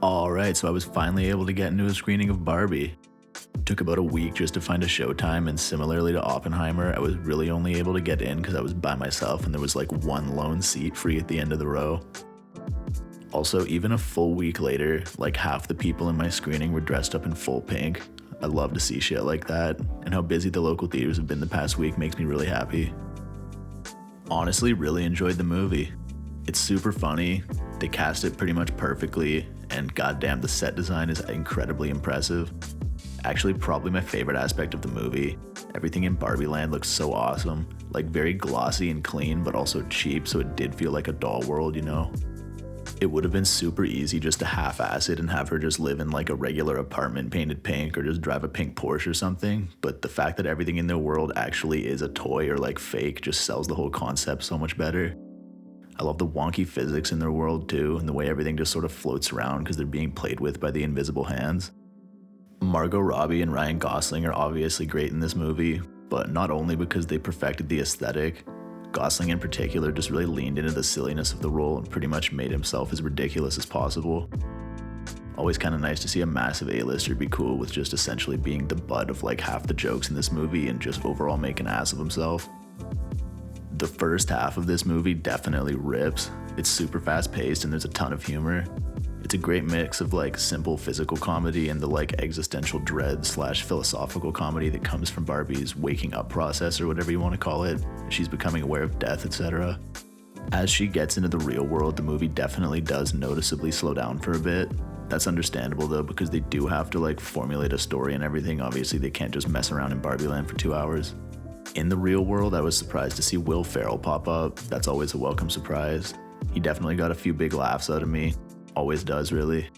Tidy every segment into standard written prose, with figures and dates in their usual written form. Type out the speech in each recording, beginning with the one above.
Alright, so I was finally able to get into a screening of Barbie. Took about a week just to find a showtime, and similarly to Oppenheimer, I was really only able to get in because I was by myself and there was like one lone seat free at the end of the row. Also, even a full week later, like half the people in my screening were dressed up in full pink. I love to see shit like that, and how busy the local theaters have been the past week makes me really happy. Honestly, really enjoyed the movie. It's super funny, they cast it pretty much perfectly, and goddamn, the set design is incredibly impressive. Actually, probably my favorite aspect of the movie. Everything in Barbie Land looks so awesome, like very glossy and clean, but also cheap, so it did feel like a doll world, you know? It would have been super easy just to half-ass it and have her just live in like a regular apartment painted pink or just drive a pink Porsche or something, but the fact that everything in their world actually is a toy or like fake just sells the whole concept so much better. I love the wonky physics in their world too, and the way everything just sort of floats around because they're being played with by the invisible hands. Margot Robbie and Ryan Gosling are obviously great in this movie, but not only because they perfected the aesthetic. Gosling in particular just really leaned into the silliness of the role and pretty much made himself as ridiculous as possible. Always kind of nice to see a massive A-lister be cool with just essentially being the butt of like half the jokes in this movie and just overall make an ass of himself. The first half of this movie definitely rips. It's super fast paced and there's a ton of humor. It's a great mix of like simple physical comedy and the like existential dread / philosophical comedy that comes from Barbie's waking up process or whatever you want to call it. She's becoming aware of death, etc. As she gets into the real world, the movie definitely does noticeably slow down for a bit. That's understandable though, because they do have to like formulate a story and everything. Obviously they can't just mess around in Barbie Land for 2 hours. In the real world, I was surprised to see Will Ferrell pop up. That's always a welcome surprise. He definitely got a few big laughs out of me. Always does, really.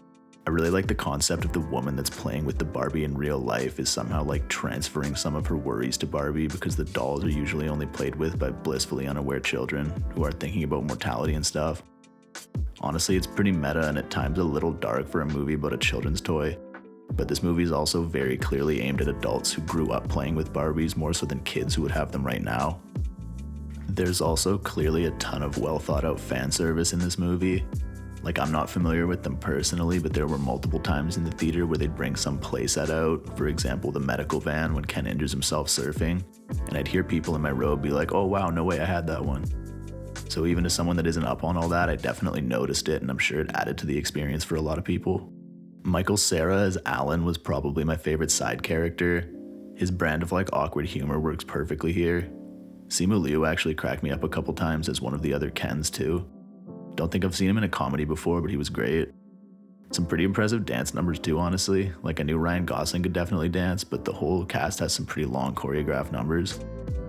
I really like the concept of the woman that's playing with the Barbie in real life is somehow like transferring some of her worries to Barbie, because the dolls are usually only played with by blissfully unaware children who are thinking about mortality and stuff. Honestly, it's pretty meta and at times a little dark for a movie about a children's toy. But this movie is also very clearly aimed at adults who grew up playing with Barbies more so than kids who would have them right now. There's also clearly a ton of well thought out fan service in this movie. Like, I'm not familiar with them personally, but there were multiple times in the theater where they'd bring some playset out, for example the medical van when Ken injures himself surfing, and I'd hear people in my row be like, oh wow, no way I had that one. So even as someone that isn't up on all that, I definitely noticed it, and I'm sure it added to the experience for a lot of people. Michael Cera as Alan was probably my favorite side character. His brand of like awkward humor works perfectly here. Simu Liu actually cracked me up a couple times as one of the other Kens too. Don't think I've seen him in a comedy before, but he was great. Some pretty impressive dance numbers too, honestly. Like, I knew Ryan Gosling could definitely dance, but the whole cast has some pretty long choreographed numbers.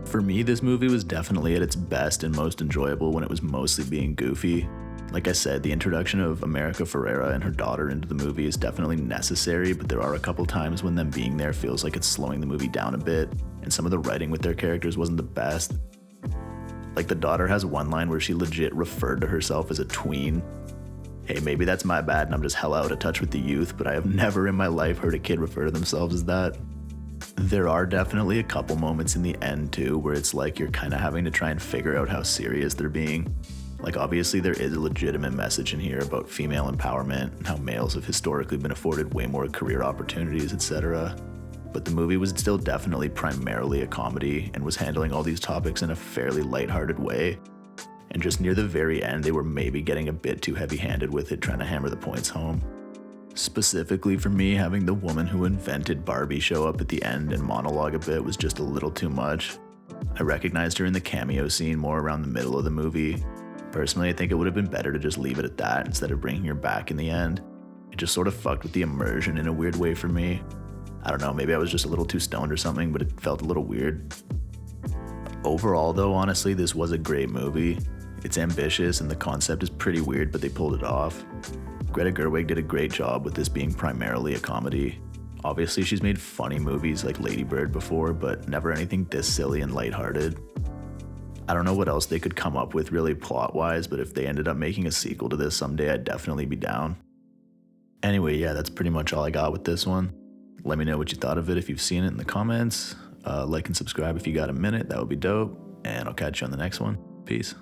For me, this movie was definitely at its best and most enjoyable when it was mostly being goofy. Like I said, the introduction of America Ferrera and her daughter into the movie is definitely necessary, but there are a couple times when them being there feels like it's slowing the movie down a bit, and some of the writing with their characters wasn't the best. Like, the daughter has one line where she legit referred to herself as a tween. Hey, maybe that's my bad and I'm just hella out of touch with the youth, but I have never in my life heard a kid refer to themselves as that. There are definitely a couple moments in the end too where it's like you're kind of having to try and figure out how serious they're being. Like, obviously there is a legitimate message in here about female empowerment and how males have historically been afforded way more career opportunities, etc. But the movie was still definitely primarily a comedy and was handling all these topics in a fairly lighthearted way. And just near the very end, they were maybe getting a bit too heavy-handed with it, trying to hammer the points home. Specifically for me, having the woman who invented Barbie show up at the end and monologue a bit was just a little too much. I recognized her in the cameo scene more around the middle of the movie. Personally, I think it would have been better to just leave it at that instead of bringing her back in the end. It just sort of fucked with the immersion in a weird way for me. I don't know, maybe I was just a little too stoned or something, but it felt a little weird. Overall though, honestly, this was a great movie. It's ambitious and the concept is pretty weird, but they pulled it off. Greta Gerwig did a great job with this being primarily a comedy. Obviously, she's made funny movies like Lady Bird before, but never anything this silly and lighthearted. I don't know what else they could come up with really plot-wise, but if they ended up making a sequel to this someday, I'd definitely be down. Anyway, yeah, that's pretty much all I got with this one. Let me know what you thought of it if you've seen it in the comments. Like and subscribe if you got a minute, that would be dope. And I'll catch you on the next one. Peace.